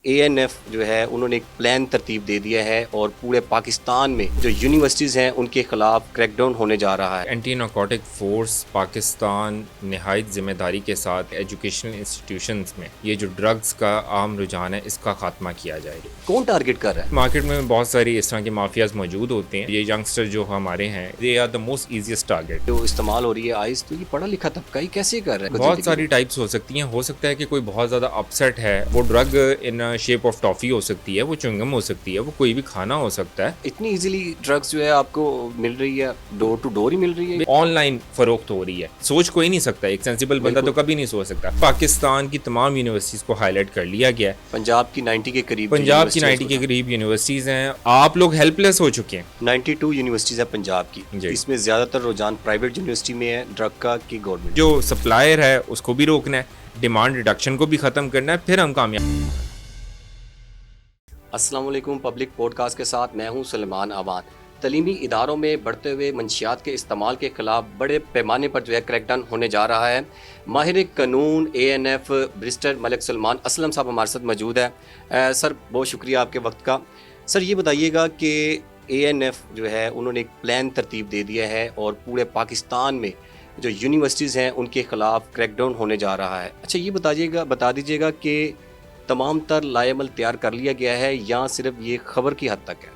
ANF جو ہے انہوں نے ایک پلان ترتیب دے دیا ہے اور پورے پاکستان میں جو یونیورسٹیز ہیں ان کے خلاف کریک ڈاؤن ہونے جا رہا ہے۔ اینٹی نارکوٹک فورس پاکستان نہایت ذمہ داری کے ساتھ ایجوکیشنل انسٹیٹیوشنز میں یہ جو ڈرگز کا عام رجحان ہے اس کا خاتمہ کیا جائے۔ کون ٹارگٹ کر رہا ہے؟ مارکیٹ میں بہت ساری اس طرح کے مافیاز موجود ہوتے ہیں۔ یہ ینگسٹر جو ہمارے ہیں they are the most easiest target. جو استعمال ہو رہی ہے آئس، تو یہ پڑھا لکھا طبقہ ہی کیسے کر رہا ہے؟ بہت ساری ٹائپس ہو سکتی ہیں، ہو سکتا ہے کہ کوئی بہت زیادہ اپسیٹ ہے، وہ drug in shape of toffee ہو سکتی ہے، وہ چنگم ہو سکتی ہے، وہ کوئی بھی کھانا ہو سکتا ہے۔ اتنی ایزیلی ڈرگز جو ہے آپ کو مل رہی ہے، ڈور ٹو ڈور ہی مل رہی ہے، آن لائن فروخت ہو رہی ہے۔ سوچ کوئی نہیں سکتا، ایک سینسیبل بندہ تو کبھی نہیں سوچ سکتا۔ پاکستان کی تمام یونیورسٹیز کو ہائی لائٹ کر لیا گیا ہے۔ پنجاب کی 90 کے قریب یونیورسٹیز ہیں۔ آپ لوگ ہیلپ لیس ہو چکے ہیں۔ 92 یونیورسٹیز ہے پنجاب کی، اس میں زیادہ تر رجحان پرائیویٹ یونیورسٹی میں ہے ڈرگ کا کہ گورنمنٹ۔ جو سپلائر ہے اس کو بھی روکنا ہے، ڈیمانڈ ریڈکشن کو بھی ختم کرنا ہے، پھر ہم کامیاب۔ السلام علیکم، پبلک پوڈ کاسٹ کے ساتھ میں ہوں سلیمان امان۔ تعلیمی اداروں میں بڑھتے ہوئے منشیات کے استعمال کے خلاف بڑے پیمانے پر جو ہے کریک ڈاؤن ہونے جا رہا ہے۔ ماہر قانون ANF برسٹر ملک سلمان اسلم صاحب ہمارے ساتھ موجود ہے۔ سر بہت شکریہ آپ کے وقت کا۔ سر یہ بتائیے گا کہ ANF جو ہے انہوں نے ایک پلان ترتیب دے دیا ہے اور پورے پاکستان میں جو یونیورسٹیز ہیں ان کے خلاف کریک ڈاؤن ہونے جا رہا ہے۔ اچھا یہ بتا دیجیے گا کہ تمام تر لائے عمل تیار کر لیا گیا ہے یا صرف یہ خبر کی حد تک ہے؟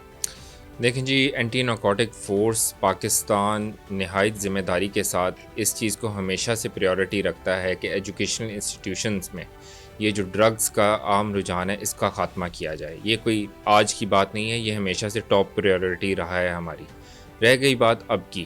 دیکھیں جی، اینٹی نارکوٹک فورس پاکستان نہایت ذمہ داری کے ساتھ اس چیز کو ہمیشہ سے پریورٹی رکھتا ہے کہ ایجوکیشنل انسٹیٹیوشنز میں یہ جو ڈرگز کا عام رجحان ہے اس کا خاتمہ کیا جائے۔ یہ کوئی آج کی بات نہیں ہے، یہ ہمیشہ سے ٹاپ پریورٹی رہا ہے ہماری۔ رہ گئی بات اب کی،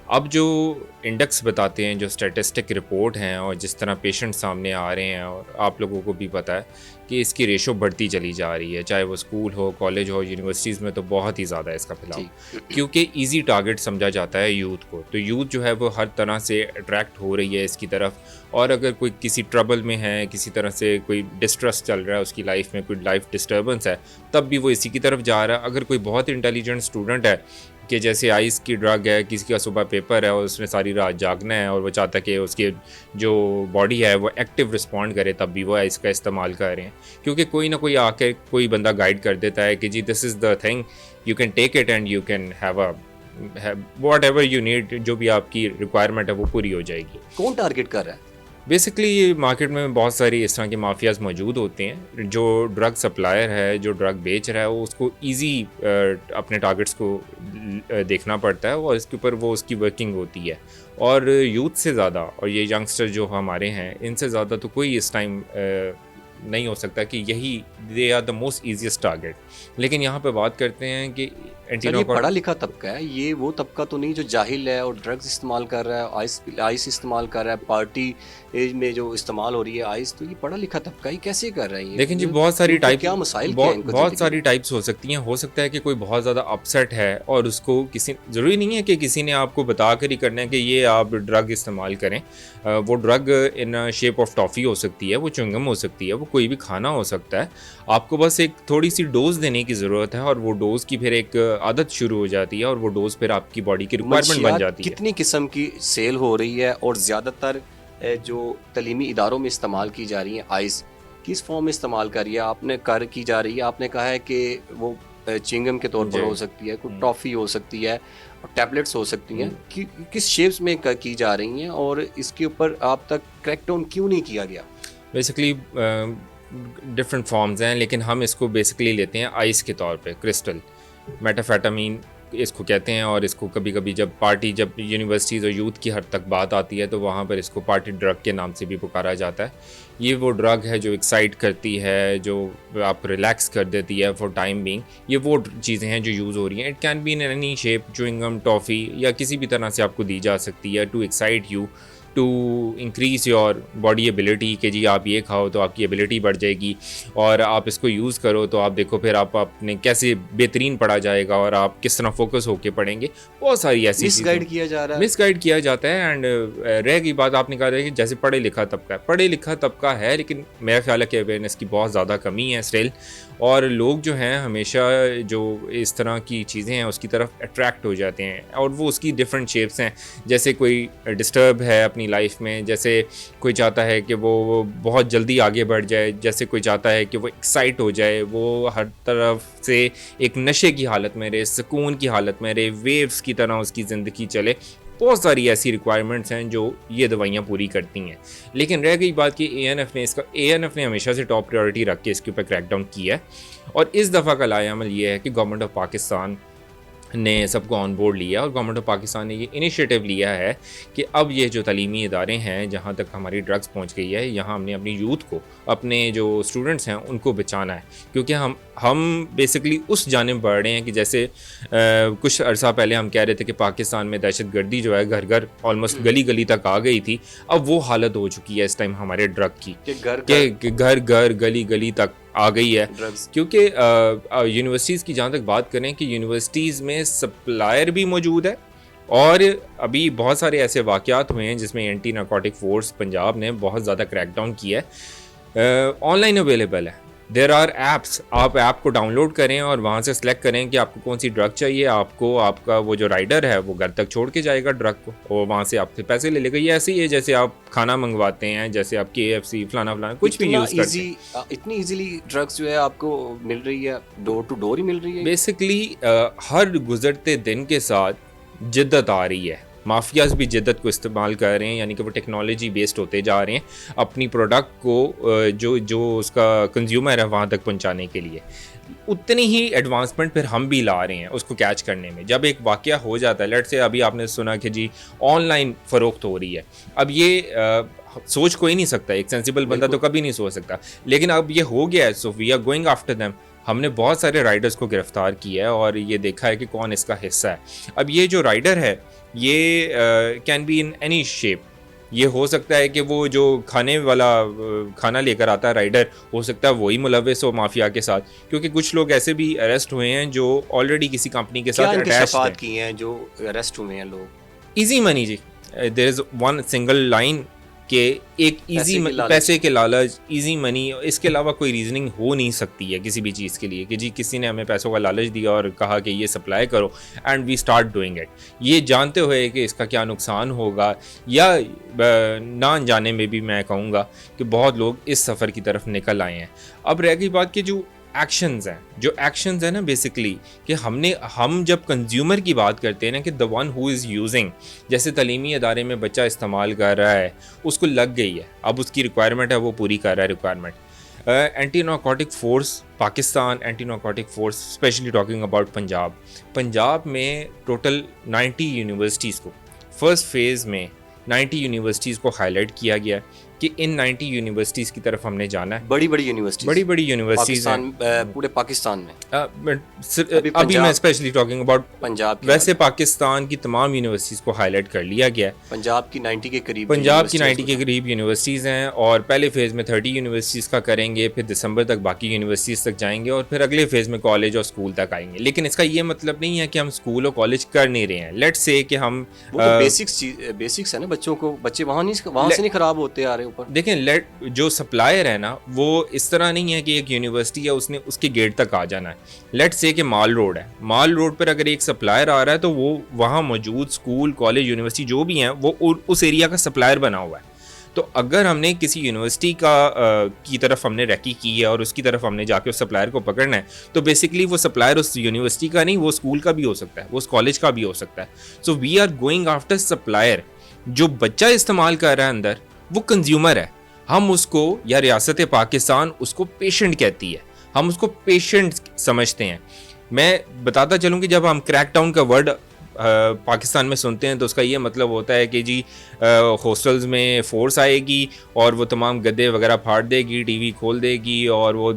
اب جو انڈیکس بتاتے ہیں، جو اسٹیٹسٹک رپورٹ ہیں اور جس طرح پیشنٹ سامنے آ رہے ہیں، اور آپ لوگوں کو بھی پتہ ہے کہ اس کی ریشو بڑھتی چلی جا رہی ہے، چاہے وہ اسکول ہو، کالج ہو، یونیورسٹیز میں تو بہت ہی زیادہ ہے اس کا پھیلاؤ، کیونکہ ایزی ٹارگٹ سمجھا جاتا ہے یوتھ کو۔ تو یوتھ جو ہے وہ ہر طرح سے اٹریکٹ ہو رہی ہے اس کی طرف، اور اگر کوئی کسی ٹربل میں ہے، کسی طرح سے کوئی ڈسٹریس چل رہا ہے اس کی لائف میں، کوئی لائف ڈسٹربنس ہے، تب بھی وہ اسی کی طرف جا رہا ہے۔ اگر کوئی بہت انٹیلیجنٹ اسٹوڈنٹ ہے کہ جیسے آئس کی ڈرگ ہے، کسی کا صبح پیپر ہے اور اس نے ساری رات جاگنا ہے اور وہ چاہتا ہے کہ اس کی جو باڈی ہے وہ ایکٹیو رسپونڈ کرے، تب بھی وہ اس کا استعمال کر رہے ہیں، کیونکہ کوئی نہ کوئی آ کے کوئی بندہ گائیڈ کر دیتا ہے کہ جی this is the thing, you can take it and you can have a whatever you need, جو بھی آپ کی ریکوائرمنٹ ہے وہ پوری ہو جائے گی۔ کون ٹارگٹ کر رہا ہے؟ بیسکلی یہ مارکیٹ میں بہت ساری اس طرح کے مافیاز موجود ہوتے ہیں۔ جو ڈرگ سپلائر ہے، جو ڈرگ بیچ رہا ہے، وہ اس کو ایزی اپنے ٹارگٹس کو دیکھنا پڑتا ہے اور اس کے اوپر وہ اس کی ورکنگ ہوتی ہے، اور یوتھ سے زیادہ، اور یہ ینگسٹر جو ہمارے ہیں ان سے زیادہ تو کوئی اس ٹائم نہیں ہو سکتا کہ یہی they are the most easiest target. لیکن یہاں پہ بات کرتے ہیں کہ یہ پڑھا لکھا طبقہ ہے، یہ وہ طبقہ تو نہیں جو جاہل ہے اور ڈرگز استعمال کر رہا ہے، آئس استعمال کر رہا ہے، پارٹی ایج میں جو استعمال ہو رہی ہے آئس، تو یہ پڑھا لکھا طبقہ ہی کیسے کر رہا ہے؟ دیکھیں جی، بہت ساری ٹائپس ہو سکتی ہیں۔ ہو سکتا ہے کہ کوئی بہت زیادہ اپسیٹ ہے اور اس کو کسی، ضروری نہیں ہے کہ کسی نے آپ کو بتا کر ہی کرنا ہے کہ یہ آپ ڈرگ استعمال کریں۔ وہ drug in shape of toffee ہو سکتی ہے، وہ چنگم ہو سکتی ہے، وہ کوئی بھی کھانا ہو سکتا ہے۔ آپ کو بس ایک تھوڑی سی ڈوز دینے کی ضرورت ہے، اور وہ ڈوز کی پھر ایک عادت شروع ہو جاتی ہے، اور وہ ڈوز پھر آپ کی باڈی کی ریکوائرمنٹ بن جاتی ہے۔ کتنی قسم کی سیل ہو رہی ہے اور زیادہ تر جو تعلیمی اداروں میں استعمال کی جا رہی ہیں آئس کس فارم میں استعمال کر رہی ہے؟ آپ نے کی جا رہی ہے، آپ نے کہا ہے کہ وہ چنگم کے طور پر ہو سکتی ہے، کوئی ٹافی ہو سکتی ہے، ٹیبلٹس ہو سکتی ہیں، کس شیپس میں کی جا رہی ہیں، اور اس کے اوپر آپ تک کریک ڈاؤن کیوں نہیں کیا گیا؟ بیسکلی ڈفرینٹ فارمز ہیں، لیکن ہم اس کو بیسکلی لیتے ہیں آئس کے طور پہ۔ کرسٹل میٹافیٹامین اس کو کہتے ہیں، اور اس کو کبھی کبھی جب یونیورسٹیز اور یوتھ کی حد تک بات آتی ہے تو وہاں پر اس کو پارٹی ڈرگ کے نام سے بھی پکارا جاتا ہے۔ یہ وہ ڈرگ ہے جو ایکسائٹ کرتی ہے، جو آپ ریلیکس کر دیتی ہے فار ٹائم بینگ۔ یہ وہ چیزیں ہیں جو یوز ہو رہی ہیں۔ It can be in any shape, chewing gum, toffee, یا کسی بھی طرح سے آپ کو دی جا سکتی ہے to excite you, to increase your body ability, کہ جی آپ یہ کھاؤ تو آپ کی ایبلٹی بڑھ جائے گی، اور آپ اس کو یوز کرو تو آپ دیکھو پھر آپ اپنے کیسے بہترین پڑھا جائے گا اور آپ کس طرح فوکس ہو کے پڑھیں گے۔ بہت ساری ایسی مس گائیڈ کیا جا رہا ہے، مس گائیڈ کیا جاتا ہے۔ اینڈ رہ گئی بات، آپ نے کہا کہ جیسے پڑھے لکھا طبقہ ہے، پڑھے لکھا طبقہ ہے، لیکن میرا خیال ہے کہ اویئرنیس کی بہت زیادہ کمی ہے اسٹل، اور لوگ جو ہیں ہمیشہ جو اس طرح کی چیزیں ہیں اس کی طرف اٹریکٹ ہو جاتے ہیں، اور وہ اس کی ڈفرینٹ شیپس ہیں۔ جیسے کوئی ڈسٹرب ہے اپنے اپنی لائف میں. جیسے کوئی چاہتا ہے کہ وہ بہت جلدی آگے بڑھ جائے, جیسے کوئی چاہتا ہے کہ وہ ایکسائٹ ہو جائے, وہ ہر طرف سے ایک نشے کی حالت میں رہے, سکون کی حالت میں رہے, ویوز کی طرح اس کی زندگی چلے. بہت ساری ایسی ریکوائرمنٹس ہیں جو یہ دوائیاں پوری کرتی ہیں. لیکن رہ گئی بات کہ اے این ایف نے ہمیشہ سے ٹاپ پریورٹی رکھ کے اس کے اوپر کریک ڈاؤن کیا ہے, اور اس دفعہ کا لائحہ عمل یہ ہے کہ گورنمنٹ آف پاکستان نے سب کو آن بورڈ لیا, اور گورنمنٹ آف پاکستان نے یہ انیشیٹو لیا ہے کہ اب یہ جو تعلیمی ادارے ہیں جہاں تک ہماری ڈرگس پہنچ گئی ہے, یہاں ہم نے اپنی یوتھ کو, اپنے جو اسٹوڈنٹس ہیں ان کو بچانا ہے. کیونکہ ہم بیسکلی اس جانب بڑھ رہے ہیں کہ جیسے کچھ عرصہ پہلے ہم کہہ رہے تھے کہ پاکستان میں دہشت گردی جو ہے گھر گھر آلموسٹ گلی گلی تک آ گئی تھی. اب وہ حالت ہو چکی ہے اس ٹائم ہمارے ڈرگ کی کہ گھر گھر گلی گلی تک آ گئی ہے. کیونکہ یونیورسٹیز کی جہاں تک بات کریں کہ یونیورسٹیز میں سپلائر بھی موجود ہے, اور ابھی بہت سارے ایسے واقعات ہوئے ہیں جس میں اینٹی نارکوٹک فورس پنجاب نے بہت زیادہ کریک ڈاؤن کیا ہے. آن لائن اویلیبل ہے, دیر آر ایپس, آپ ایپ کو ڈاؤن لوڈ کریں اور وہاں سے سلیکٹ کریں کہ آپ کو کون سی ڈرگ چاہیے. آپ کا وہ جو رائڈر ہے وہ گھر تک چھوڑ کے جائے گا ڈرگ کو, اور وہاں سے آپ سے پیسے لے لے گا. یہ ایسے ہی ہے جیسے آپ کھانا منگواتے ہیں, جیسے آپ KFC فلانا کچھ بھی یوز کرتے ہیں. اتنی ایزیلی ڈرگس جو ہے آپ کو مل رہی ہے, ڈور ٹو ڈور ہی مل رہی ہے. بیسکلی ہر گزرتے دن کے ساتھ جدت آ رہی ہے. مافیاز بھی جدت کو استعمال کر رہے ہیں, یعنی کہ وہ ٹیکنالوجی بیسڈ ہوتے جا رہے ہیں اپنی پروڈکٹ کو جو اس کا کنزیومر ہے وہاں تک پہنچانے کے لیے. اتنی ہی ایڈوانسمنٹ پھر ہم بھی لا رہے ہیں اس کو کیچ کرنے میں. جب ایک واقعہ ہو جاتا ہے, لیٹ سے ابھی آپ نے سنا کہ جی آن لائن فروخت ہو رہی ہے, اب یہ سوچ کوئی نہیں سکتا, ایک سینسیبل بندہ تو کبھی نہیں سوچ سکتا, لیکن اب یہ ہو گیا ہے. So we are going after them. ہم نے بہت سارے رائڈرز کو گرفتار کیا ہے اور یہ دیکھا ہے کہ کون اس کا حصہ ہے. اب یہ جو رائڈر ہے یہ can be in any shape. یہ ہو سکتا ہے کہ وہ جو کھانے والا کھانا لے کر آتا ہے رائڈر, ہو سکتا ہے وہی ملوث ہو مافیا کے ساتھ, کیونکہ کچھ لوگ ایسے بھی اریسٹ ہوئے ہیں جو آلریڈی کسی کمپنی کے ساتھ انکشافات کی ہیں جو اریسٹ ہوئے ہیں لوگ. ایزی منی جی, there is one single line کہ ایک ایزی پیسے کے لالچ, ایزی منی. اس کے علاوہ کوئی ریزننگ ہو نہیں سکتی ہے کسی بھی چیز کے لیے کہ جی کسی نے ہمیں پیسوں کا لالچ دیا اور کہا کہ یہ سپلائی کرو and we start doing it, یہ جانتے ہوئے کہ اس کا کیا نقصان ہوگا, یا نہ انجانے میں بھی میں کہوں گا کہ بہت لوگ اس سفر کی طرف نکل آئے ہیں. اب رہ گئی بات کہ جو ایکشنز ہیں نا, بیسکلی کہ ہم جب کنزیومر کی بات کرتے ہیں نا کہ the one who is using, جیسے تعلیمی ادارے میں بچہ استعمال کر رہا ہے, اس کو لگ گئی ہے, اب اس کی ریکوائرمنٹ ہے, وہ پوری کر رہا ہے requirement. Anti narcotic force Pakistan, anti narcotic force especially talking about Punjab میں ٹوٹل 90 یونیورسٹیز کو فرسٹ فیز میں 90 یونیورسٹیز کو ہائی لائٹ کیا گیا کہ ان 90 یونیورسٹیز کی طرف ہم نے جانا ہے. بڑی بڑی یونیورسٹیز ہیں پورے پاکستان میں. ابھی میں اسپیشلی ٹاکنگ اباؤٹ پنجاب, ویسے پاکستان کی تمام یونیورسٹیز کو ہائی لائٹ کر لیا گیا ہے. پنجاب کی 90 کے قریب یونیورسٹیز ہیں, اور پہلے فیز میں 30 یونیورسٹیز کا کریں گے, پھر دسمبر تک باقی یونیورسٹیز تک جائیں گے, اور پھر اگلے فیز میں کالج اور اسکول تک آئیں گے. لیکن اس کا یہ مطلب نہیں ہے کہ ہم اسکول اور کالج کر نہیں رہے ہیں. لیٹس سے کہ ہم بیسکس ہے نا, بچے وہاں سے نہیں خراب ہوتے آ رہے. دیکھیں جو سپلائر ہے نا, وہ اس طرح نہیں ہے کہ ایک یونیورسٹی ہے اس نے اس کے گیٹ تک آ جانا ہے. لیٹ سے کہ مال روڈ ہے, مال روڈ پر اگر ایک سپلائر آ رہا ہے تو وہ وہاں موجود اسکول کالج یونیورسٹی جو بھی ہیں وہ اس ایریا کا سپلائر بنا ہوا ہے. تو اگر ہم نے کسی یونیورسٹی کی طرف ہم نے ریکی کی ہے اور اس کی طرف ہم نے جا کے اس سپلائر کو پکڑنا ہے, تو بیسکلی وہ سپلائر اس یونیورسٹی کا نہیں, وہ اسکول کا بھی ہو سکتا ہے, وہ اس کالج کا بھی ہو سکتا ہے. So we are going after supplier. جو بچہ استعمال کر رہا ہے اندر وہ کنزیومر ہے. ہم اس کو, یا ریاست پاکستان اس کو پیشنٹ کہتی ہے, ہم اس کو پیشنٹ سمجھتے ہیں. میں بتاتا چلوں کہ جب ہم کریک ڈاؤن کا ورڈ پاکستان میں سنتے ہیں تو اس کا یہ مطلب ہوتا ہے کہ جی ہاسٹلز میں فورس آئے گی اور وہ تمام گدے وغیرہ پھاڑ دے گی, ٹی وی کھول دے گی, اور وہ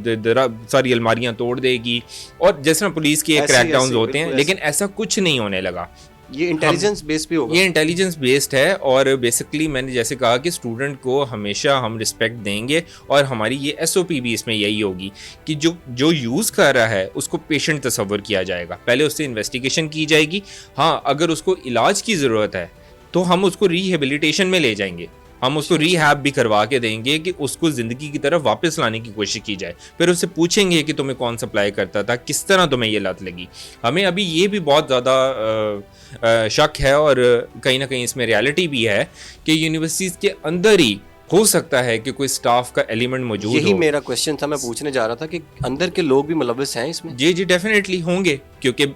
ساری الماریاں توڑ دے گی, اور جس طرح پولیس کے کریک ڈاؤنز ہوتے ہیں. لیکن ایسا کچھ نہیں ہونے لگا. یہ انٹیلیجنس بیس پہ ہوگا, یہ انٹیلیجنس بیسڈ ہے. اور بیسکلی میں نے جیسے کہا کہ اسٹوڈنٹ کو ہمیشہ ہم رسپیکٹ دیں گے, اور ہماری یہ SOP بھی اس میں یہی ہوگی کہ جو یوز کر رہا ہے اس کو پیشنٹ تصور کیا جائے گا. پہلے اس سے انویسٹیگیشن کی جائے گی. ہاں, اگر اس کو علاج کی ضرورت ہے تو ہم اس کو ریہیبلیٹیشن میں لے جائیں گے, ہم اس کو ری ہیب بھی کروا کے دیں گے کہ اس کو زندگی کی طرف واپس لانے کی کوشش کی جائے. پھر اس سے پوچھیں گے کہ تمہیں کون سپلائی کرتا تھا, کس طرح تمہیں یہ لت لگی. ہمیں ابھی یہ بھی بہت زیادہ شک ہے اور کہیں نہ کہیں اس میں ریالٹی بھی ہے کہ یونیورسٹیز کے اندر ہی ہو سکتا ہے کہ کوئی سٹاف کا ایلیمنٹ موجود ہو. یہی میرا کوشچن تھا, میں پوچھنے جا رہا تھا کہ اندر کے لوگ بھی ملوث ہیں اس میں. جی جی ڈیفینیٹلی ہوں گے, کیونکہ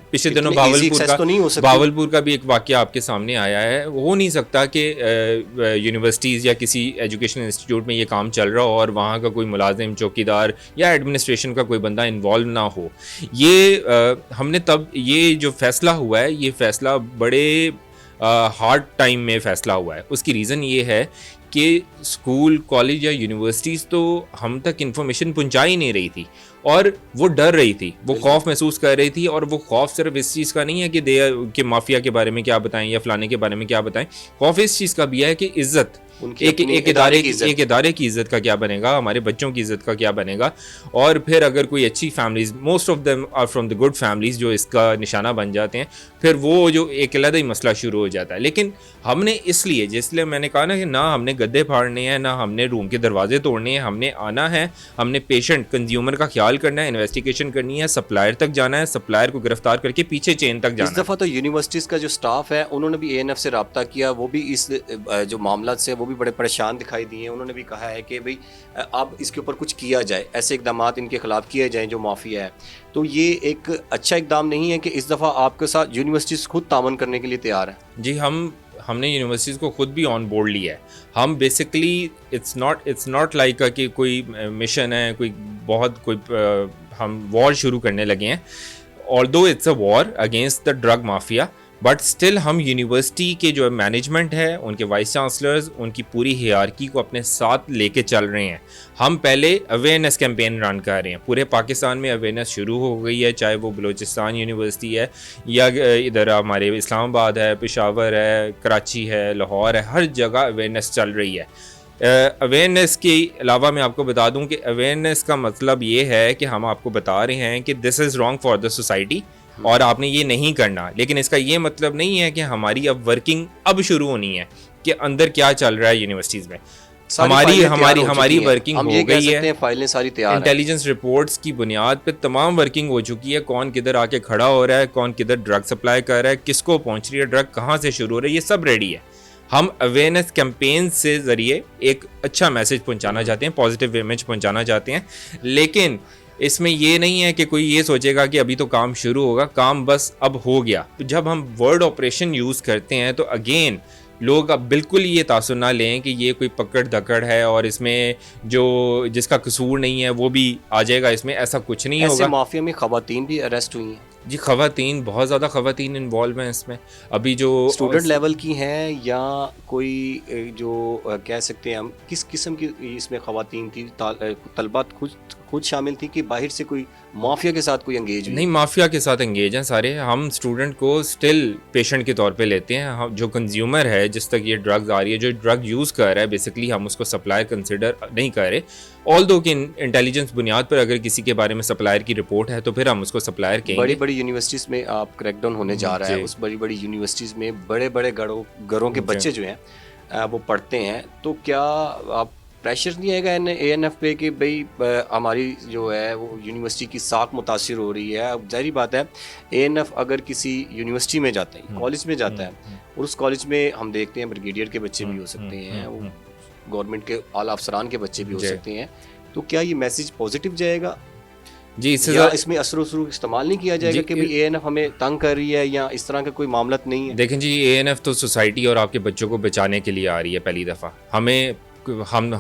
پچھلے دنوں باولپور کا بھی ایک واقعہ آپ کے سامنے آیا ہے. ہو نہیں سکتا کہ یونیورسٹیز یا کسی ایجوکیشنل انسٹیٹیوٹ میں یہ کام چل رہا ہو اور وہاں کا کوئی ملازم, چوکیدار یا ایڈمنسٹریشن کا کوئی بندہ انوالو نہ ہو. یہ ہم نے تب یہ جو فیصلہ ہوا ہے, یہ فیصلہ بڑے ہارڈ ٹائم میں فیصلہ ہوا ہے. اس کی ریزن یہ ہے کہ اسکول, کالج یا یونیورسٹیز تو ہم تک انفارمیشن پہنچا ہی نہیں رہی تھی اور وہ ڈر رہی تھی, وہ خوف محسوس کر رہی تھی. اور وہ خوف صرف اس چیز کا نہیں ہے کہ مافیا کے بارے میں کیا بتائیں یا فلانے کے بارے میں کیا بتائیں. خوف اس چیز کا بھی ہے کہ عزت, ایک ادارے کی عزت کا کیا بنے گا, ہمارے بچوں کی عزت کا کیا بنے گا. اور پھر اگر کوئی اچھی families, most of them are from the good families, جو اس کا نشانہ بن جاتے ہیں, پھر وہ جو ایک علیحدہ ہی مسئلہ شروع ہو جاتا ہے. لیکن ہم نے اس لیے میں نے کہا نا کہ نہ ہم نے گدے پھاڑنے ہیں, نہ ہم نے روم کے دروازے توڑنے ہیں. ہم نے آنا ہے, ہم نے پیشنٹ کنزیومر کا خیال کرنا ہے, انویسٹیگیشن کرنی ہے, سپلائر تک جانا ہے, سپلائر کو گرفتار کر کے پیچھے چین تک جانا ہے. اس دفعہ تو یونیورسٹیز کا جو سٹاف ہے انہوں نے بھی اے این ایف سے رابطہ کیا, وہ بھی اس جو معاملات سے وہ بھی بڑے پریشان دکھائی دیے ہیں. انہوں نے بھی کہا ہے کہ بھئی اب اس کے اوپر کچھ کیا جائے, ایسے اقدامات ان کے خلاف کیے جائیں جو مافیا ہے. تو یہ ایک اچھا اقدام نہیں ہے کہ اس دفعہ آپ کے ساتھ یونیورسٹیز خود تعاون کرنے کے لیے تیار ہیں؟ جی ہم نے یونیورسٹیز کو خود بھی آن بورڈ لیا ہے. ہم بیسکلی اٹس ناٹ لائک کہ کوئی مشن ہے, کوئی ہم وار شروع کرنے لگے ہیں. Although it's a war against the drug mafia, but still ہم یونیورسٹی کے جو مینجمنٹ ہے, ان کے وائس چانسلرز, ان کی پوری ہیرارکی کو اپنے ساتھ لے کے چل رہے ہیں. ہم پہلے اویئرنیس کیمپین رن کر رہے ہیں. پورے پاکستان میں اویئرنیس شروع ہو گئی ہے, چاہے وہ بلوچستان یونیورسٹی ہے یا ادھر ہمارے اسلام آباد ہے, پشاور ہے, کراچی ہے, لاہور ہے, ہر جگہ اویئرنیس چل رہی ہے. اویئرنیس کے علاوہ میں آپ کو بتا دوں کہ اویئرنیس کا مطلب یہ ہے کہ ہم آپ کو بتا رہے ہیں کہ this is wrong for the society اور آپ نے یہ نہیں کرنا. لیکن اس کا یہ مطلب نہیں ہے کہ ہماری اب ورکنگ اب شروع ہونی ہے کہ اندر کیا چل رہا ہے یونیورسٹیز میں. ہماری ورکنگ ہو گئی ہے, فائلیں ساری تیار ہیں, انٹیلیجنس رپورٹس کی بنیاد پہ تمام ورکنگ ہو چکی ہے. کون کدھر آ کے کھڑا ہو رہا ہے, کون کدھر ڈرگ سپلائی کر رہا ہے, کس کو پہنچ رہی ہے ڈرگ, کہاں سے شروع ہو رہی ہے, یہ سب ریڈی ہے. ہم اویئرنیس کیمپین سے ذریعے ایک اچھا میسج پہنچانا چاہتے ہیں, پازیٹیو امیج پہنچانا چاہتے ہیں. لیکن اس میں یہ نہیں ہے کہ کوئی یہ سوچے گا کہ ابھی تو کام شروع ہوگا, کام بس اب ہو گیا. جب ہم ورڈ آپریشن یوز کرتے ہیں تو اگین لوگ اب بالکل یہ تاثر نہ لیں کہ یہ کوئی پکڑ دھکڑ ہے اور اس میں جس کا قصور نہیں ہے وہ بھی آ جائے گا اس میں. ایسا کچھ نہیں ہوگا. ایسے مافیا میں خواتین بھی اریسٹ ہوئی ہیں. جی خواتین, بہت زیادہ خواتین انوالو ہیں اس میں. ابھی جو اسٹوڈنٹ لیول کی ہیں یا کوئی جو کہہ سکتے ہیں ہم, کس قسم کی اس میں خواتین تھی, طلبات خود شامل تھی کہ باہر سے کوئی مافیا کے ساتھ کوئی انگیج ہوئی؟ نہیں, مافیا کے ساتھ انگیج ہیں سارے. ہم اسٹوڈنٹ کو اسٹل پیشنٹ کے طور پہ لیتے ہیں. جو کنزیومر ہے, جس تک یہ ڈرگز آ رہی ہے, جو ڈرگ یوز کر رہا ہے, بیسکلی ہم اس کو سپلائر کنسیڈر نہیں کر رہے. آلدو کہ انٹیلیجنس بنیاد پر اگر کسی کے بارے میں سپلائر کی رپورٹ ہے تو پھر ہم اس کو سپلائر کہیں گے. بڑی بڑی یونیورسٹیز میں آپ کریک ڈاؤن ہونے جا رہا ہے. اس بڑی بڑی یونیورسٹیز میں بڑے بڑے گھروں کے بچے جو ہیں وہ پڑھتے ہیں, تو کیا آپ پریشر نہیں آئے گا اے این ایف پہ کہ بھئی ہماری جو ہے وہ یونیورسٹی کی ساکھ متاثر ہو رہی ہے؟ اب ظاہری بات ہے اے این ایف اگر کسی یونیورسٹی میں جاتا ہے, کالج میں جاتا ہے, اور اس کالج میں ہم دیکھتے ہیں بریگیڈیئر کے بچے بھی ہو سکتے ہیں, وہ گورنمنٹ کے اعلیٰ افسران کے بچے بھی ہو سکتے ہیں, تو کیا یہ میسج پازیٹیو جائے گا؟ جی, اس میں اثر و رسوخ استعمال نہیں کیا جائے گا کہ اے این ایف ہمیں تنگ کر رہی ہے یا اس طرح کا کوئی معاملات نہیں ہے؟ دیکھیں جی, اے این ایف تو سوسائٹی اور آپ کے بچوں کو بچانے کے لیے آ رہی ہے پہلی دفعہ.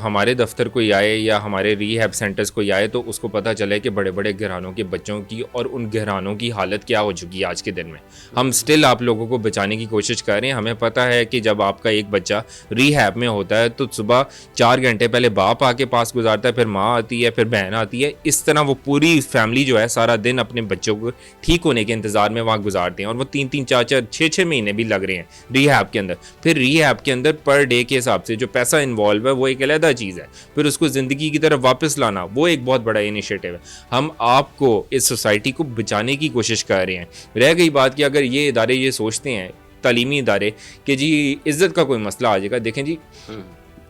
ہمارے دفتر کوئی آئے یا ہمارے ری ہیب سینٹرز کوئی آئے تو اس کو پتہ چلے کہ بڑے بڑے گھرانوں کے بچوں کی اور ان گھرانوں کی حالت کیا ہو چکی ہے آج کے دن میں. ہم سٹل آپ لوگوں کو بچانے کی کوشش کر رہے ہیں. ہمیں پتہ ہے کہ جب آپ کا ایک بچہ ری ہیب میں ہوتا ہے تو صبح 4 گھنٹے پہلے باپ آ کے پاس گزارتا ہے, پھر ماں آتی ہے, پھر بہن آتی ہے. اس طرح وہ پوری فیملی جو ہے سارا دن اپنے بچوں کو ٹھیک ہونے کے انتظار میں وہاں گزارتے ہیں, اور وہ 3 4 6 مہینے بھی لگ رہے ہیں ری ہیب کے اندر. پھر ری ہیب کے اندر پر ڈے کے حساب سے جو پیسہ انوالو ہے وہ ایک علیحدہ چیز ہے. پھر اس کو زندگی کی طرف واپس لانا وہ ایک بہت بڑا انیشیٹو ہے. ہم آپ کو اس سوسائٹی کو بچانے کی کوشش کر رہے ہیں. رہ گئی بات کہ اگر یہ ادارے یہ سوچتے ہیں, تعلیمی ادارے, کہ جی عزت کا کوئی مسئلہ آ جائے گا, دیکھیں جی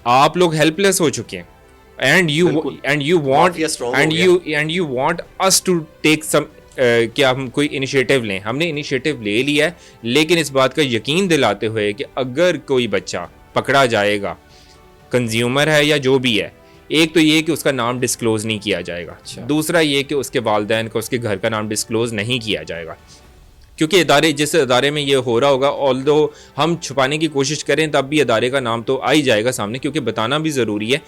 آپ لوگ ہیلپ لیس ہو چکے ہیں and you want us to take some کہ ہم کوئی انیشیٹو لیں. ہم نے انیشیٹو لے لیا ہے, لیکن اس بات کا یقین دلاتے ہوئے کہ اگر کوئی بچہ پکڑا جائے گا, کنزیومر ہے یا جو بھی ہے, ایک تو یہ کہ اس کا نام ڈسکلوز نہیں کیا جائے گا, دوسرا یہ کہ اس کے والدین کو اس کے گھر کا نام ڈسکلوز نہیں کیا جائے گا, کیونکہ جس ادارے میں یہ ہو رہا ہوگا although ہم چھپانے کی کوشش کریں تب بھی ادارے کا نام تو آ ہی جائے گا سامنے, کیونکہ بتانا بھی ضروری ہے.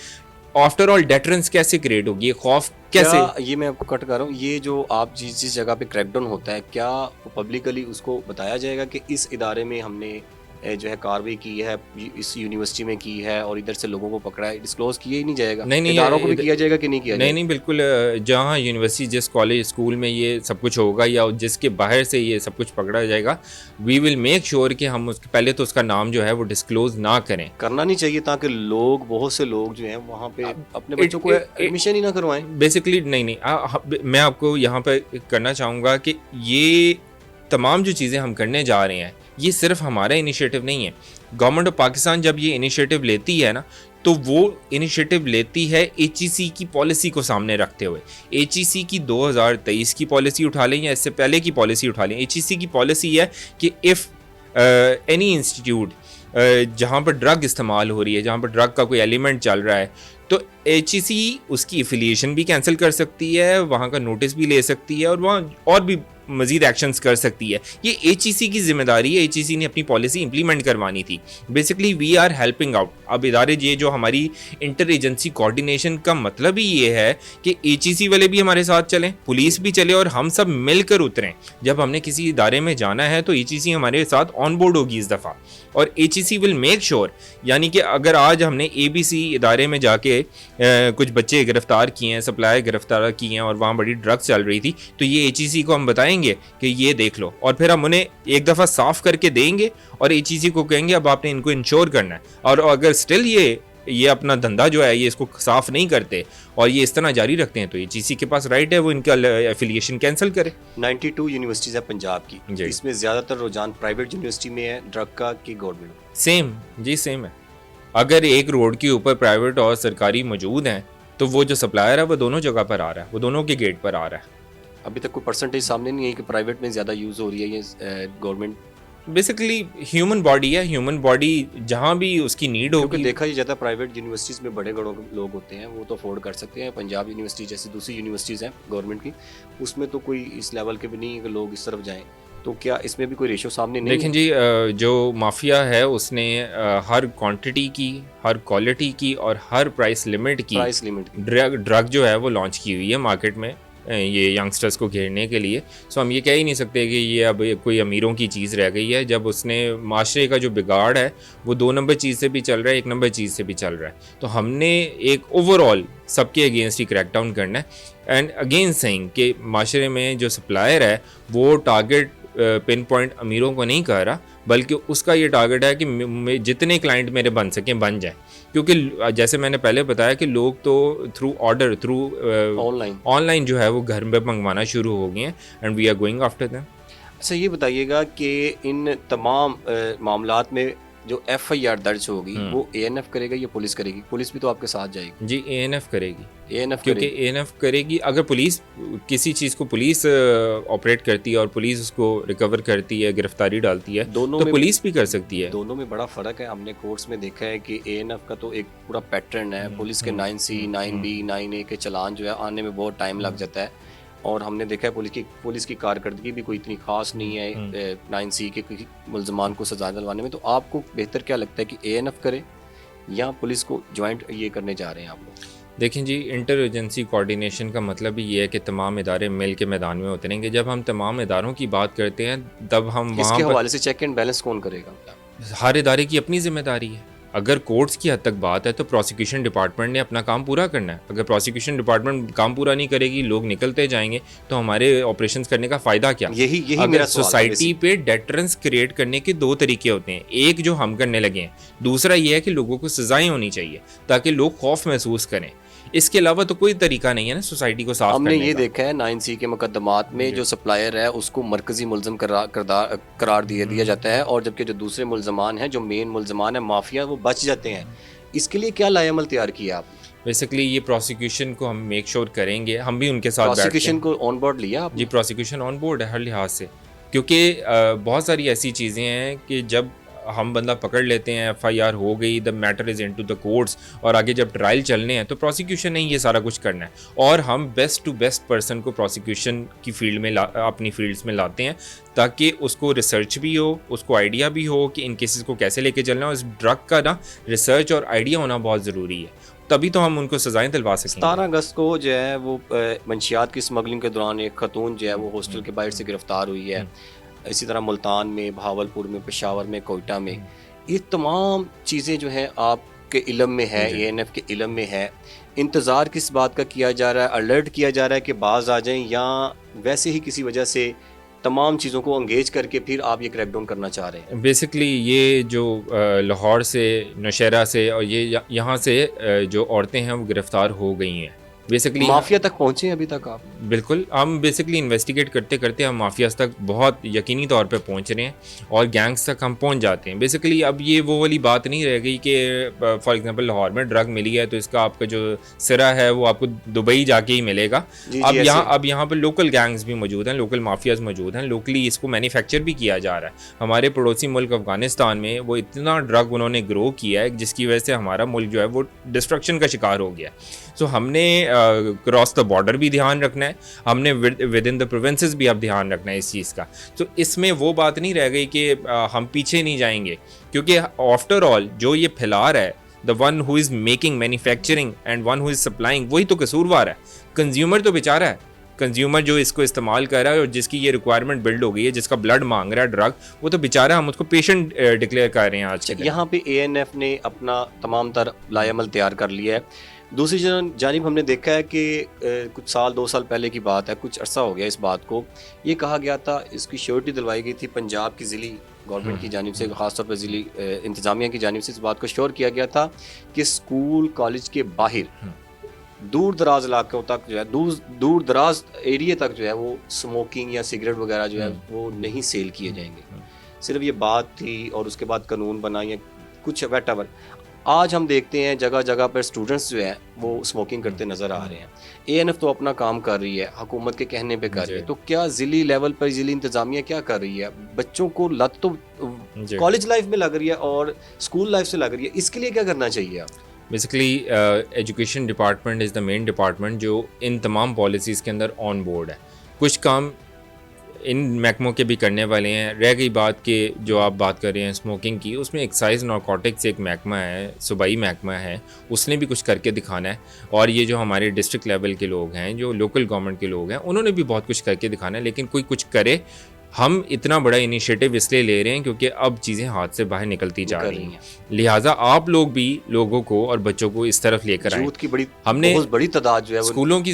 آفٹر آل ڈیٹرنس کیسے کریٹ ہوگی, یہ خوف کیسے؟ یہ میں آپ کو کٹ کر رہا ہوں, یہ جو آپ جس جگہ پہ کریک ڈاؤن ہوتا ہے, کیا پبلکلی اس کو بتایا جائے گا کہ اس ادارے میں ہم نے جو ہے کاروائی کی ہے, اس یونیورسٹی میں کی ہے اور ادھر سے لوگوں کو پکڑا ہے, ڈسکلوز کیا ہی نہیں جائے گا؟ نہیں, اداروں کو بھی کیا جائے گا کہ نہیں کیا جائے گا؟ نہیں, بالکل. جہاں یونیورسٹی, جس کالج, اسکول میں یہ سب کچھ ہوگا یا جس کے باہر سے یہ سب کچھ پکڑا جائے گا, وی ول میک شیور کہ ہم پہلے تو اس کا نام جو ہے وہ ڈسکلوز نہ کریں. کرنا نہیں چاہیے تاکہ بہت سے لوگ جو ہیں وہاں پہ اپنے بچوں کو ایڈمیشن ہی نہ کروائیں. بیسکلی نہیں, میں آپ کو یہاں پہ کرنا چاہوں گا کہ یہ تمام جو چیزیں ہم کرنے جا رہے ہیں یہ صرف ہمارا انیشیٹو نہیں ہے. گورنمنٹ آف پاکستان جب یہ انیشیٹو لیتی ہے نا, تو وہ انیشیٹو لیتی ہے ایچ ای سی کی پالیسی کو سامنے رکھتے ہوئے. ایچ ای سی کی 2023 کی پالیسی اٹھا لیں یا اس سے پہلے کی پالیسی اٹھا لیں. ایچ ای سی کی پالیسی ہے کہ اف اینی انسٹیٹیوٹ جہاں پر ڈرگ استعمال ہو رہی ہے, جہاں پر ڈرگ کا کوئی ایلیمنٹ چل رہا ہے, تو ایچ ای سی اس کی افیلیشن بھی کینسل کر سکتی ہے, وہاں کا نوٹس بھی لے سکتی ہے اور وہاں اور بھی مزید ایکشنز کر سکتی ہے. یہ ایچ ای سی کی ذمہ داری ہے, ایچ ای سی نے اپنی پالیسی امپلیمنٹ کروانی تھی. Basically we are helping out. اب ادارے یہ جو ہماری انٹر ایجنسی کوارڈینیشن کا مطلب ہی یہ ہے کہ ایچ ای سی والے بھی ہمارے ساتھ چلیں, پولیس بھی چلے اور ہم سب مل کر اتریں. جب ہم نے کسی ادارے میں جانا ہے تو ایچ ای سی ہمارے ساتھ آن بورڈ ہوگی اس دفعہ, اور H E C will make sure, یعنی کہ اگر آج ہم نے اے بی سی ادارے میں جا کے کچھ بچے گرفتار کیے ہیں, سپلائی گرفتار کیے ہیں اور وہاں بڑی ڈرگس چل رہی تھی, تو یہ ایچ ای سی کو ہم بتائیں گے کہ یہ دیکھ لو, اور پھر ہم انہیں ایک دفعہ صاف کر کے دیں گے اور ایچ ای سی کو کہیں گے اب آپ نے ان کو انشور کرنا ہے. اور اگر اسٹل یہ اپنا دھندا جو ہے یہ اس کو صاف نہیں کرتے اور یہ اس طرح جاری رکھتے ہیں, تو ایچ ای سی کے پاس رائٹ ہے وہ ان کا ایفیلیشن کینسل کرے. 92 یونیورسٹیز ہے پنجاب کی, اس میں زیادہ تر رجحان پرائیویٹ یونیورسٹی میں ہے ڈرگ کا کہ گورنمنٹ؟ سیم ہے. اگر ایک روڈ کے اوپر پرائیویٹ اور سرکاری موجود ہیں تو وہ جو سپلائر ہے وہ دونوں جگہ پر آ رہا ہے, وہ دونوں کے گیٹ پر آ رہا ہے. ابھی تک کوئی پرسنٹیج سامنے نہیں ہے کہ پرائیویٹ میں زیادہ یوز ہو رہی ہے یہ گورنمنٹ. بیسکلی ہیومن باڈی ہے, ہیومن باڈی جہاں بھی اس کی نیڈ ہوگی. کیونکہ دیکھا ہی جاتا ہے پرائیویٹ یونیورسٹیز میں بڑے بڑے لوگ ہوتے ہیں, وہ تو افورڈ کر سکتے ہیں. پنجاب یونیورسٹی جیسی دوسری یونیورسٹیز ہیں گورنمنٹ کی, اس میں تو کوئی اس لیول کے بھی نہیں ہے کہ لوگ اس طرف جائیں. تو کیا اس میں بھی کوئی ریشو سامنے نہیں؟ دیکھیں جی, جو مافیا ہے اس نے ہر کوانٹٹی کی, ہر کوالٹی کی اور ہر پرائس لمٹ کی ڈرگ جو ہے وہ لانچ کی ہوئی ہے مارکیٹ میں یہ ینگسٹرز کو گھیرنے کے لیے. سو ہم یہ کہہ ہی نہیں سکتے کہ یہ اب کوئی امیروں کی چیز رہ گئی ہے, جب اس نے معاشرے کا جو بگاڑ ہے وہ 2 نمبر چیز سے بھی چل رہا ہے, 1 نمبر چیز سے بھی چل رہا ہے. تو ہم نے ایک اوور آل سب کے اگینسٹ ہی کریک ڈاؤن کرنا ہے. اینڈ اگین سینگ کہ معاشرے میں جو سپلائر ہے وہ ٹارگیٹ پن پوائنٹ امیروں کو نہیں کر رہا, بلکہ اس کا یہ ٹارگیٹ ہے کہ جتنے کلائنٹ میرے بن سکیں بن جائیں. کیونکہ جیسے میں نے پہلے بتایا کہ لوگ تو through order, through on line جو ہے وہ گھر میں منگوانا شروع ہو گئے ہیں, and we are going after them. اچھا یہ بتائیے گا کہ ان تمام معاملات میں جو ایف آئی آر درج ہوگی وہ اے این ایف کرے گا یا پولیس کرے گی؟ پولیس بھی تو آپ کے ساتھ جائے گی. جی اے این ایف کرے گی. کیونکہ اے این ایف کرے گی. اگر پولیس کسی چیز کو پولیس آپریٹ کرتی ہے اور پولیس اس کو ریکور کرتی ہے, گرفتاری ڈالتی ہے, تو پولیس بھی کر سکتی ہے. دونوں میں بڑا فرق ہے. ہم نے کورٹس میں دیکھا ہے کہ اے این ایف کا تو ایک پورا پیٹرن ہے, پولیس کے 9C 9B 9A کے چلان جو ہے آنے میں بہت ٹائم لگ جاتا ہے, اور ہم نے دیکھا ہے پولیس کی کارکردگی بھی کوئی اتنی خاص نہیں ہے 9C کے ملزمان کو سزا دلوانے میں. تو آپ کو بہتر کیا لگتا ہے کہ اے این ایف کرے یا پولیس کو جوائنٹ یہ کرنے جا رہے ہیں آپ لوگ؟ دیکھیں جی, انٹر ایجنسی کوارڈینیشن کا مطلب ہی یہ ہے کہ تمام ادارے مل کے میدان میں اتریں گے. جب ہم تمام اداروں کی بات کرتے ہیں تب ہم وہاں اس کے حوالے سے چیک اینڈ بیلنس کون کرے گا؟ ہر ادارے کی اپنی ذمہ داری ہے. اگر کورٹس کی حد تک بات ہے تو پروسیکیوشن ڈپارٹمنٹ نے اپنا کام پورا کرنا ہے. اگر پروسیکیوشن ڈپارٹمنٹ کام پورا نہیں کرے گی, لوگ نکلتے جائیں گے, تو ہمارے آپریشنز کرنے کا فائدہ کیا؟ یہی اگر سوسائٹی پہ ڈیٹرنس کریٹ کرنے کے 2 طریقے ہوتے ہیں. ایک جو ہم کرنے لگے ہیں, دوسرا یہ ہے کہ لوگوں کو سزائیں ہونی چاہیے تاکہ لوگ خوف محسوس کریں. اس کے علاوہ تو کوئی طریقہ نہیں ہے نا سوسائٹی کو صاف کرنے کا. ہم نے یہ دیکھا ہے 9C کے مقدمات میں جو سپلائر ہے اس کو مرکزی ملزم قرار دیا جاتا ہے, اور جبکہ جو دوسرے ملزمان ہیں, جو مین ملزمان ہیں مافیا, وہ بچ جاتے ہیں. اس کے لیے کیا لائے عمل تیار کیا آپ؟ بیسکلی یہ پروسیکیوشن کو ہم میک شور کریں گے, ہم بھی ان کے ساتھ بیٹھتے ہیں. پروسیکیوشن کو آن بورڈ لیا آپ نے؟ جی پروسیکیوشن آن بورڈ ہے ہر لحاظ سے, کیونکہ بہت ساری ایسی چیزیں ہیں کہ جب ہم بندہ پکڑ لیتے ہیں, ایف آئی آر ہو گئی, the matter is into the دا کورٹس, اور آگے جب ٹرائل چلنے ہیں تو پروسیکیوشن نے یہ سارا کچھ کرنا ہے, اور ہم بیسٹ ٹو بیسٹ پرسن کو پروسیکیوشن کی فیلڈ میں اپنی فیلڈس میں لاتے ہیں, تاکہ اس کو ریسرچ بھی ہو, اس کو آئیڈیا بھی ہو کہ ان کیسز کو کیسے لے کے چلنا ہے. اس ڈرگ کا نا ریسرچ اور آئیڈیا ہونا بہت ضروری ہے, تبھی تو ہم ان کو سزائیں دلوا سکیں. 17 اگست کو جو ہے وہ منشیات کی اسمگلنگ کے دوران ایک خاتون جو ہے وہ ہاسٹل کے باہر سے گرفتار ہوئی ہے. اسی طرح ملتان میں, بہاولپور میں, پشاور میں, کوئٹہ میں. یہ تمام چیزیں جو ہیں آپ کے علم میں ہے, اے این ایف کے علم میں ہے. انتظار کس بات کا کیا جا رہا ہے؟ الرٹ کیا جا رہا ہے کہ باز آ جائیں, یا ویسے ہی کسی وجہ سے تمام چیزوں کو انگیج کر کے پھر آپ یہ کریک ڈاؤن کرنا چاہ رہے ہیں؟ بیسکلی یہ جو لاہور سے, نوشہرہ سے, اور یہ یہاں سے جو عورتیں ہیں وہ گرفتار ہو گئی ہیں. بیسکلی مافیا تک پہنچے ہیں ابھی تک آپ؟ بالکل, ہم بیسکلی انویسٹیگیٹ کرتے کرتے ہم مافیاز تک بہت یقینی طور پہ پہنچ رہے ہیں, اور گینگز تک ہم پہنچ جاتے ہیں. بیسکلی اب یہ وہ والی بات نہیں رہ گئی کہ فار ایگزامپل لاہور میں ڈرگ ملی ہے تو اس کا آپ کا جو سرا ہے وہ آپ کو دبئی جا کے ہی ملے گا. اب یہاں پہ لوکل گینگز بھی موجود ہیں, لوکل مافیاز موجود ہیں, لوکلی اس کو مینوفیکچر بھی کیا جا رہا ہے. ہمارے پڑوسی ملک افغانستان میں وہ اتنا ڈرگ انہوں نے گرو کیا ہے جس کی وجہ سے ہمارا ملک جو ہے وہ ڈسٹرکشن کا شکار ہو گیا. سو ہم نے کراس دا بارڈر بھی دھیان رکھنا ہے, ہم نے ود ان دا پروونسز بھی اب دھیان رکھنا ہے اس چیز کا. تو اس میں وہ بات نہیں رہ گئی کہ ہم پیچھے نہیں جائیں گے, کیونکہ آفٹر آل جو یہ پھیلا رہا ہے, the one who is making, manufacturing and one who is supplying, وہی تو قصوروار ہے. کنزیومر تو بیچارہ ہے, کنزیومر جو اس کو استعمال کر رہا ہے اور جس کی یہ ریکوائرمنٹ بلڈ ہو گئی ہے, جس کا بلڈ مانگ رہا ہے ڈرگ, وہ تو بیچارہ ہم اس کو پیشنٹ ڈکلیئر کر رہے ہیں آج. یہاں پہ اے این ایف نے اپنا تمام تر لائے عمل تیار کر لیا ہے. دوسری جانب ہم نے دیکھا ہے کہ کچھ سال 2 سال پہلے کی بات ہے, کچھ عرصہ ہو گیا اس بات کو, یہ کہا گیا تھا, اس کی شیورٹی دلوائی گئی تھی پنجاب کی ضلعی گورنمنٹ کی جانب سے, خاص طور پر ضلعی انتظامیہ کی جانب سے اس بات کو شیور کیا گیا تھا کہ اسکول کالج کے باہر دور دراز علاقوں تک جو ہے, دور دراز ایریے تک جو ہے وہ اسموکنگ یا سگریٹ وغیرہ جو ہے وہ نہیں سیل کیے جائیں گے. صرف یہ بات تھی اور اس کے بعد قانون بنا یا کچھ ویٹ ایور. آج ہم دیکھتے ہیں جگہ جگہ پر اسٹوڈنٹس جو ہیں وہ اسموکنگ کرتے نظر آ رہے ہیں. اے این ایف تو اپنا کام کر رہی ہے, حکومت کے کہنے پہ کر رہی ہے, تو کیا ضلعی لیول پر ضلعی انتظامیہ کیا کر رہی ہے؟ بچوں کو لت تو کالج لائف میں لگ رہی ہے اور اسکول لائف سے لگ رہی ہے, اس کے لیے کیا کرنا چاہیے آپ؟ Basically education department is the main department جو ان تمام پالیسیز کے اندر آن بورڈ ہے. کچھ کام ان محکموں کے بھی کرنے والے ہیں. رہ گئی بات کہ جو آپ بات کر رہے ہیں اسموکنگ کی, اس میں ایکسائز نارکوٹکس ایک محکمہ ہے, صوبائی محکمہ ہے, اس نے بھی کچھ کر کے دکھانا ہے. اور یہ جو ہمارے ڈسٹرکٹ لیول کے لوگ ہیں, جو لوکل گورنمنٹ کے لوگ ہیں, انہوں نے بھی بہت کچھ کر کے دکھانا ہے. لیکن کوئی کچھ کرے. ہم اتنا بڑا انیشیٹو اس لیے لے رہے ہیں کیونکہ اب چیزیں ہاتھ سے باہر نکلتی جا رہی ہیں, لہٰذا آپ لوگ بھی لوگوں کو اور بچوں کو اس طرف لے کر آئیں. ہم نے بڑی تعداد جو ہے اسکولوں کی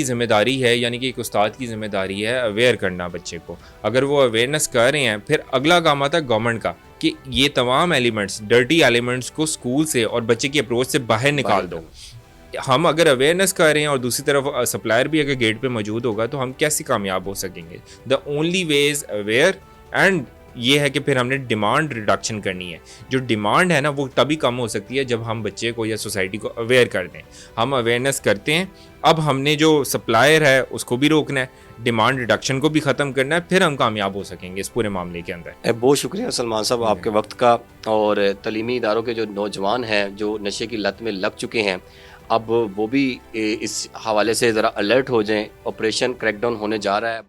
ذمہ داری ہے, یعنی کہ ایک استاد کی ذمہ داری ہے اویئر کرنا بچے کو. اگر وہ اویئرنیس کر رہے ہیں, پھر اگلا کام آتا ہے گورنمنٹ کا کہ یہ تمام ایلیمنٹس, ڈرٹی ایلیمنٹس کو اسکول سے اور بچے کی اپروچ سے باہر نکال دو. ہم اگر اویئرنیس کر رہے ہیں اور دوسری طرف سپلائر بھی اگر گیٹ پہ موجود ہوگا تو ہم کیسے کامیاب ہو سکیں گے؟ The only way is aware, and یہ ہے کہ پھر ہم نے ڈیمانڈ ریڈکشن کرنی ہے. جو ڈیمانڈ ہے نا وہ تبھی کم ہو سکتی ہے جب ہم بچے کو یا سوسائٹی کو اویئر کر دیں. ہم اویئرنیس کرتے ہیں, اب ہم نے جو سپلائر ہے اس کو بھی روکنا ہے, ڈیمانڈ ریڈکشن کو بھی ختم کرنا ہے, پھر ہم کامیاب ہو سکیں گے اس پورے معاملے کے اندر. بہت شکریہ سلمان صاحب آپ کے وقت کا. اور تعلیمی اداروں کے جو نوجوان ہیں جو نشے کی لت میں لگ چکے ہیں, اب وہ بھی اس حوالے سے ذرا الرٹ ہو جائیں. آپریشن کریک ڈاؤن ہونے جا رہا ہے.